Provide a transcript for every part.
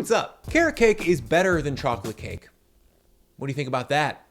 what's up? Carrot cake is better than chocolate cake. What do you think about that?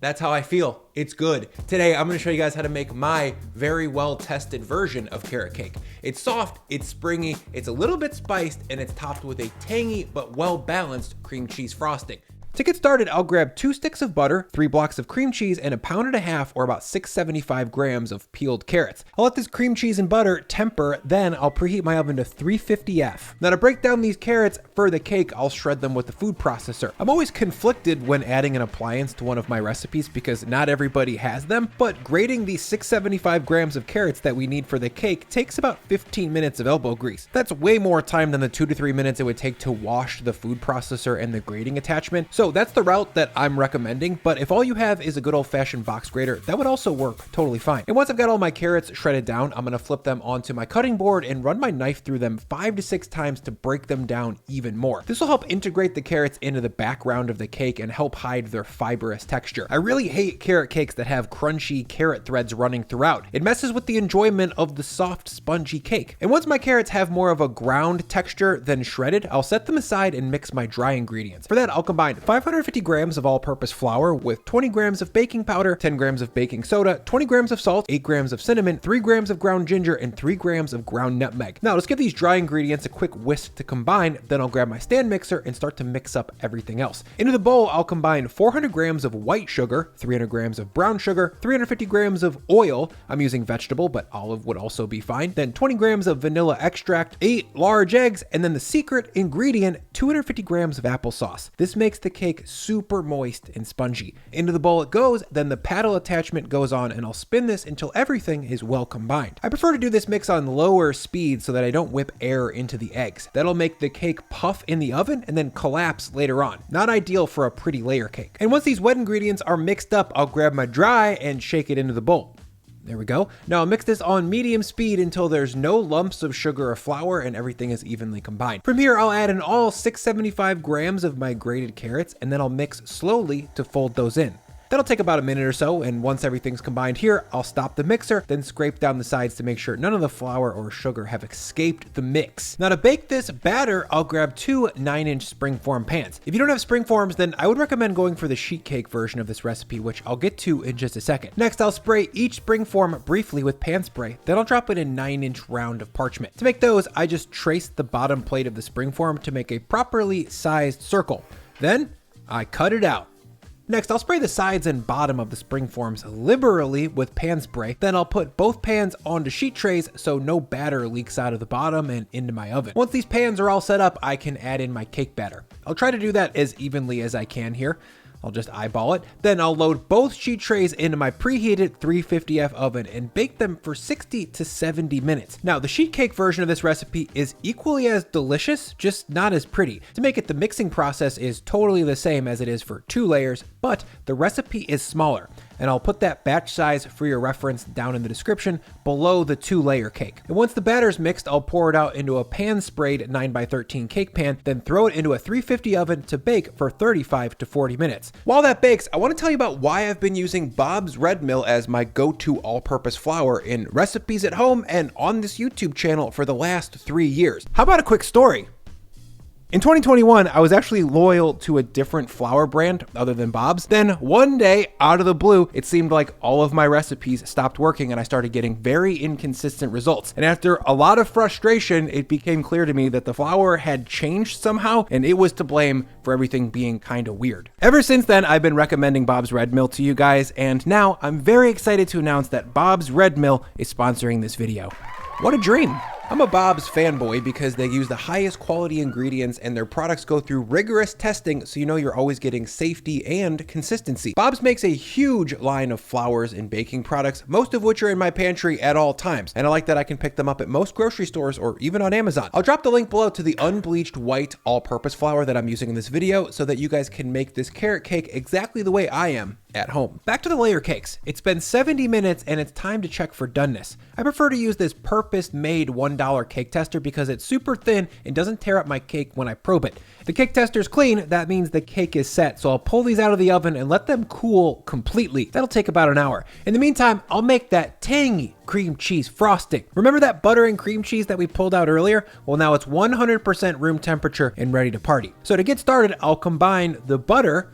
That's how I feel. It's good. Today, I'm gonna show you guys how to make my very well-tested version of carrot cake. It's soft, it's springy, it's a little bit spiced, and it's topped with a tangy but well-balanced cream cheese frosting. To get started, I'll grab 2 sticks of butter, 3 blocks of cream cheese, and 1.5 pounds or about 675 grams of peeled carrots. I'll let this cream cheese and butter temper, then I'll preheat my oven to 350F. Now to break down these carrots for the cake, I'll shred them with the food processor. I'm always conflicted when adding an appliance to one of my recipes because not everybody has them, but grating these 675 grams of carrots that we need for the cake takes about 15 minutes of elbow grease. That's way more time than the 2 to 3 minutes it would take to wash the food processor and the grating attachment. So that's the route that I'm recommending, but if all you have is a good old-fashioned box grater, that would also work totally fine. And once I've got all my carrots shredded down, I'm gonna flip them onto my cutting board and run my knife through them 5 to 6 times to break them down even more. This will help integrate the carrots into the background of the cake and help hide their fibrous texture. I really hate carrot cakes that have crunchy carrot threads running throughout. It messes with the enjoyment of the soft, spongy cake. And once my carrots have more of a ground texture than shredded, I'll set them aside and mix my dry ingredients. For that, I'll combine 550 grams of all-purpose flour with 20 grams of baking powder, 10 grams of baking soda, 20 grams of salt, 8 grams of cinnamon, 3 grams of ground ginger, and 3 grams of ground nutmeg. Now let's give these dry ingredients a quick whisk to combine, then I'll grab my stand mixer and start to mix up everything else. Into the bowl, I'll combine 400 grams of white sugar, 300 grams of brown sugar, 350 grams of oil, I'm using vegetable, but olive would also be fine, then 20 grams of vanilla extract, 8 large eggs, and then the secret ingredient, 250 grams of applesauce. This makes the cake super moist and spongy. Into the bowl it goes, then the paddle attachment goes on, and I'll spin this until everything is well combined. I prefer to do this mix on lower speed so that I don't whip air into the eggs. That'll make the cake puff in the oven and then collapse later on. Not ideal for a pretty layer cake. And once these wet ingredients are mixed up, I'll grab my dry and shake it into the bowl. There we go. Now I'll mix this on medium speed until there's no lumps of sugar or flour and everything is evenly combined. From here, I'll add in all 675 grams of my grated carrots, and then I'll mix slowly to fold those in. That'll take about a minute or so, and once everything's combined here, I'll stop the mixer, then scrape down the sides to make sure none of the flour or sugar have escaped the mix. Now to bake this batter, I'll grab 2 9-inch springform pans. If you don't have springforms, then I would recommend going for the sheet cake version of this recipe, which I'll get to in just a second. Next, I'll spray each springform briefly with pan spray, then I'll drop in a 9-inch round of parchment. To make those, I just trace the bottom plate of the springform to make a properly sized circle. Then, I cut it out. Next, I'll spray the sides and bottom of the springforms liberally with pan spray. Then I'll put both pans onto sheet trays so no batter leaks out of the bottom and into my oven. Once these pans are all set up, I can add in my cake batter. I'll try to do that as evenly as I can here. I'll just eyeball it. Then I'll load both sheet trays into my preheated 350F oven and bake them for 60 to 70 minutes. Now, the sheet cake version of this recipe is equally as delicious, just not as pretty. To make it, the mixing process is totally the same as it is for 2 layers, but the recipe is smaller. And I'll put that batch size for your reference down in the description below the 2-layer cake. And once the batter's mixed, I'll pour it out into a pan-sprayed 9x13 cake pan, then throw it into a 350 oven to bake for 35 to 40 minutes. While that bakes, I want to tell you about why I've been using Bob's Red Mill as my go-to all-purpose flour in recipes at home and on this YouTube channel for the last 3 years. How about a quick story? In 2021, I was actually loyal to a different flour brand other than Bob's. Then one day, out of the blue, it seemed like all of my recipes stopped working and I started getting very inconsistent results. And after a lot of frustration, it became clear to me that the flour had changed somehow and it was to blame for everything being kind of weird. Ever since then, I've been recommending Bob's Red Mill to you guys, and now I'm very excited to announce that Bob's Red Mill is sponsoring this video. What a dream. I'm a Bob's fanboy because they use the highest quality ingredients and their products go through rigorous testing, so you know you're always getting safety and consistency. Bob's makes a huge line of flours and baking products, most of which are in my pantry at all times, and I like that I can pick them up at most grocery stores or even on Amazon. I'll drop the link below to the unbleached white all-purpose flour that I'm using in this video so that you guys can make this carrot cake exactly the way I am at home. Back to the layer cakes. It's been 70 minutes and it's time to check for doneness. I prefer to use this purpose-made 1 $1 cake tester because it's super thin and doesn't tear up my cake when I probe it. The cake tester's clean, that means the cake is set, so I'll pull these out of the oven and let them cool completely. That'll take about an hour. In the meantime, I'll make that tangy cream cheese frosting. Remember that butter and cream cheese that we pulled out earlier? Well, now it's 100% room temperature and ready to party. So to get started, I'll combine the butter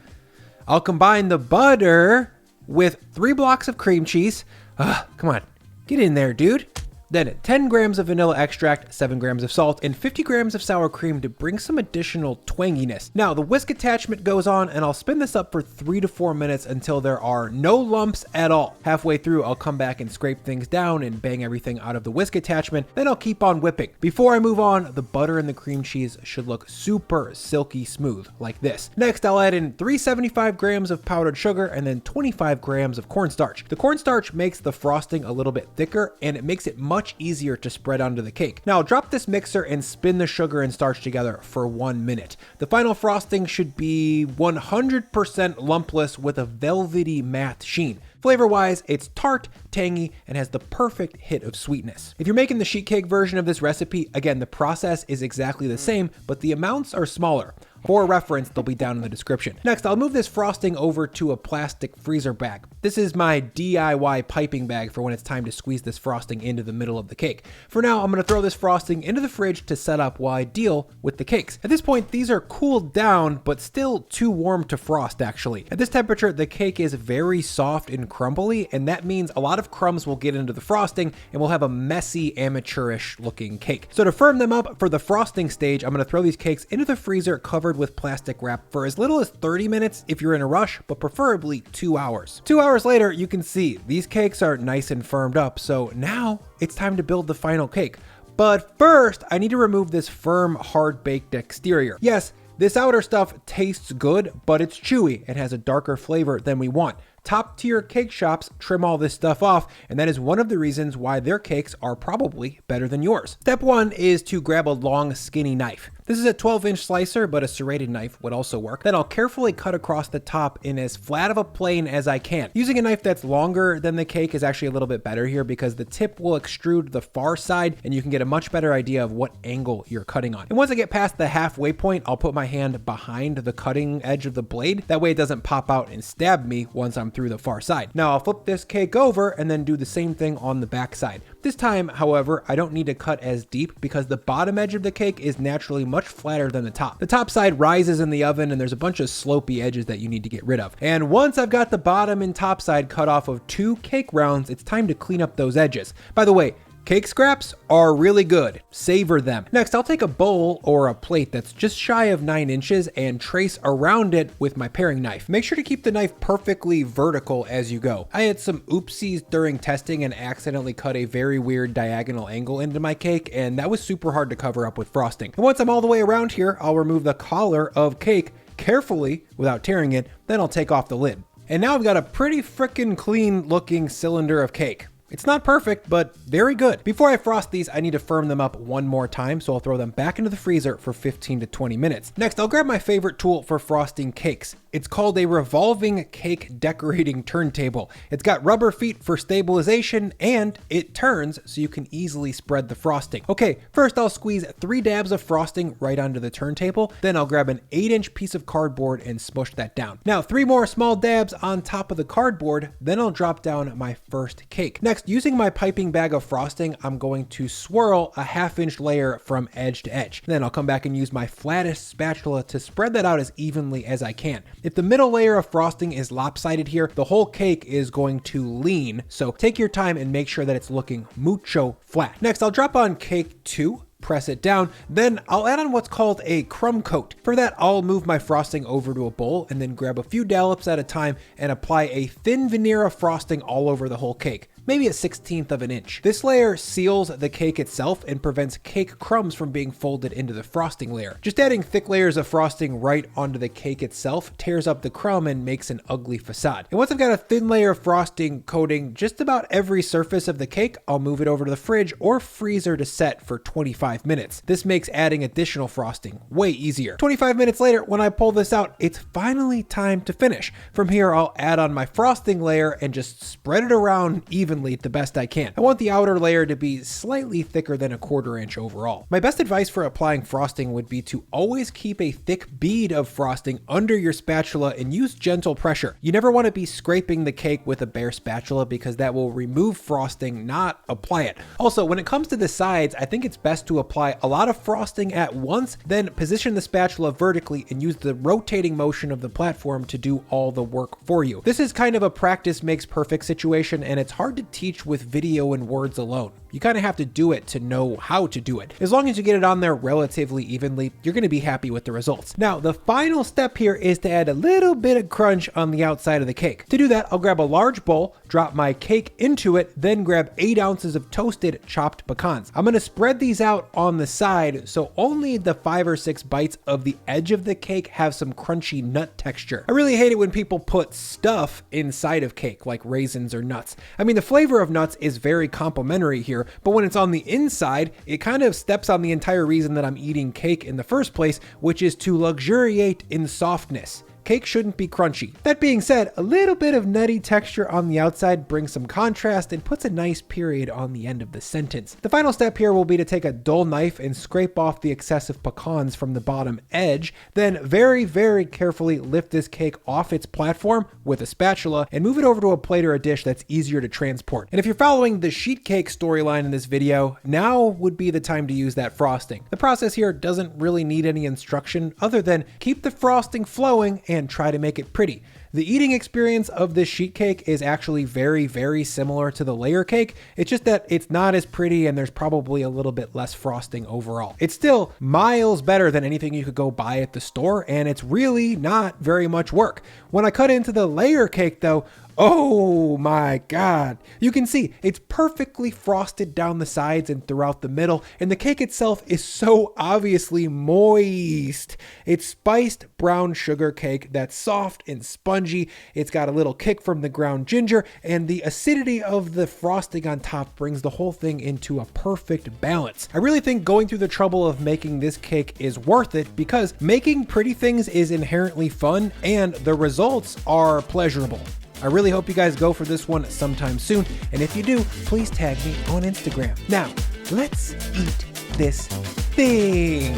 with 3 blocks of cream cheese. Come on, get in there, dude. Then 10 grams of vanilla extract, 7 grams of salt, and 50 grams of sour cream to bring some additional twanginess. Now the whisk attachment goes on and I'll spin this up for 3 to 4 minutes until there are no lumps at all. Halfway through, I'll come back and scrape things down and bang everything out of the whisk attachment. Then I'll keep on whipping. Before I move on, the butter and the cream cheese should look super silky smooth like this. Next, I'll add in 375 grams of powdered sugar and then 25 grams of cornstarch. The cornstarch makes the frosting a little bit thicker and it makes it much easier to spread onto the cake. Now I'll drop this mixer and spin the sugar and starch together for 1 minute. The final frosting should be 100% lumpless with a velvety matte sheen. Flavor-wise, it's tart, tangy, and has the perfect hit of sweetness. If you're making the sheet cake version of this recipe, again, the process is exactly the same, but the amounts are smaller. For reference, they'll be down in the description. Next, I'll move this frosting over to a plastic freezer bag. This is my DIY piping bag for when it's time to squeeze this frosting into the middle of the cake. For now, I'm gonna throw this frosting into the fridge to set up while I deal with the cakes. At this point, these are cooled down, but still too warm to frost actually. At this temperature, the cake is very soft and crumbly, and that means a lot of crumbs will get into the frosting and we'll have a messy, amateurish looking cake. So to firm them up for the frosting stage, I'm gonna throw these cakes into the freezer covered with plastic wrap for as little as 30 minutes if you're in a rush, but preferably 2 hours. 2 hours later, you can see these cakes are nice and firmed up, so now it's time to build the final cake. But first, I need to remove this firm, hard-baked exterior. Yes, this outer stuff tastes good, but it's chewy and has a darker flavor than we want. Top tier cake shops trim all this stuff off, and that is one of the reasons why their cakes are probably better than yours. Step 1 is to grab a long, skinny knife. This is a 12-inch slicer, but a serrated knife would also work. Then I'll carefully cut across the top in as flat of a plane as I can. Using a knife that's longer than the cake is actually a little bit better here because the tip will extrude the far side and you can get a much better idea of what angle you're cutting on. And once I get past the halfway point, I'll put my hand behind the cutting edge of the blade. That way it doesn't pop out and stab me once I'm through the far side. Now I'll flip this cake over and then do the same thing on the back side. This time, however, I don't need to cut as deep because the bottom edge of the cake is naturally much flatter than the top. The top side rises in the oven and there's a bunch of slopey edges that you need to get rid of. And once I've got the bottom and top side cut off of 2 cake rounds, it's time to clean up those edges. By the way, cake scraps are really good. Savor them. Next, I'll take a bowl or a plate that's just shy of 9 inches and trace around it with my paring knife. Make sure to keep the knife perfectly vertical as you go. I had some oopsies during testing and accidentally cut a very weird diagonal angle into my cake, and that was super hard to cover up with frosting. And once I'm all the way around here, I'll remove the collar of cake carefully without tearing it, then I'll take off the lid. And now I've got a pretty frickin' clean looking cylinder of cake. It's not perfect, but very good. Before I frost these, I need to firm them up one more time, so I'll throw them back into the freezer for 15 to 20 minutes. Next, I'll grab my favorite tool for frosting cakes. It's called a revolving cake decorating turntable. It's got rubber feet for stabilization and it turns so you can easily spread the frosting. Okay, first I'll squeeze 3 dabs of frosting right onto the turntable. Then I'll grab an 8-inch piece of cardboard and smush that down. Now 3 more small dabs on top of the cardboard, then I'll drop down my first cake. Next, using my piping bag of frosting, I'm going to swirl a 1/2-inch layer from edge to edge. Then I'll come back and use my flattest spatula to spread that out as evenly as I can. If the middle layer of frosting is lopsided here, the whole cake is going to lean. So take your time and make sure that it's looking mucho flat. Next, I'll drop on cake 2. Press it down, then I'll add on what's called a crumb coat. For that, I'll move my frosting over to a bowl and then grab a few dollops at a time and apply a thin veneer of frosting all over the whole cake, maybe a 1/16 of an inch. This layer seals the cake itself and prevents cake crumbs from being folded into the frosting layer. Just adding thick layers of frosting right onto the cake itself tears up the crumb and makes an ugly facade. And once I've got a thin layer of frosting coating just about every surface of the cake, I'll move it over to the fridge or freezer to set for 25 minutes. This makes adding additional frosting way easier. 25 minutes later, when I pull this out, it's finally time to finish. From here, I'll add on my frosting layer and just spread it around evenly evenly the best I can. I want the outer layer to be slightly thicker than a 1/4 inch overall. My best advice for applying frosting would be to always keep a thick bead of frosting under your spatula and use gentle pressure. You never want to be scraping the cake with a bare spatula because that will remove frosting, not apply it. Also, when it comes to the sides, I think it's best to apply a lot of frosting at once, then position the spatula vertically and use the rotating motion of the platform to do all the work for you. This is kind of a practice makes perfect situation, and it's hard to teach with video and words alone. You kind of have to do it to know how to do it. As long as you get it on there relatively evenly, you're going to be happy with the results. Now, the final step here is to add a little bit of crunch on the outside of the cake. To do that, I'll grab a large bowl, drop my cake into it, then grab 8 ounces of toasted chopped pecans. I'm going to spread these out on the side so only the 5 or 6 bites of the edge of the cake have some crunchy nut texture. I really hate it when people put stuff inside of cake like raisins or nuts. I mean, the flavor of nuts is very complimentary here, but when it's on the inside, it kind of steps on the entire reason that I'm eating cake in the first place, which is to luxuriate in softness. Cake shouldn't be crunchy. That being said, a little bit of nutty texture on the outside brings some contrast and puts a nice period on the end of the sentence. The final step here will be to take a dull knife and scrape off the excessive pecans from the bottom edge, then very, very carefully lift this cake off its platform with a spatula and move it over to a plate or a dish that's easier to transport. And if you're following the sheet cake storyline in this video, now would be the time to use that frosting. The process here doesn't really need any instruction other than keep the frosting flowing and try to make it pretty. The eating experience of this sheet cake is actually very, very similar to the layer cake. It's just that it's not as pretty and there's probably a little bit less frosting overall. It's still miles better than anything you could go buy at the store, and it's really not very much work. When I cut into the layer cake though, oh my God. You can see it's perfectly frosted down the sides and throughout the middle, and the cake itself is so obviously moist. It's spiced brown sugar cake that's soft and spongy. It's got a little kick from the ground ginger, and the acidity of the frosting on top brings the whole thing into a perfect balance. I really think going through the trouble of making this cake is worth it because making pretty things is inherently fun and the results are pleasurable. I really hope you guys go for this one sometime soon, and if you do, please tag me on Instagram. Now, let's eat this thing.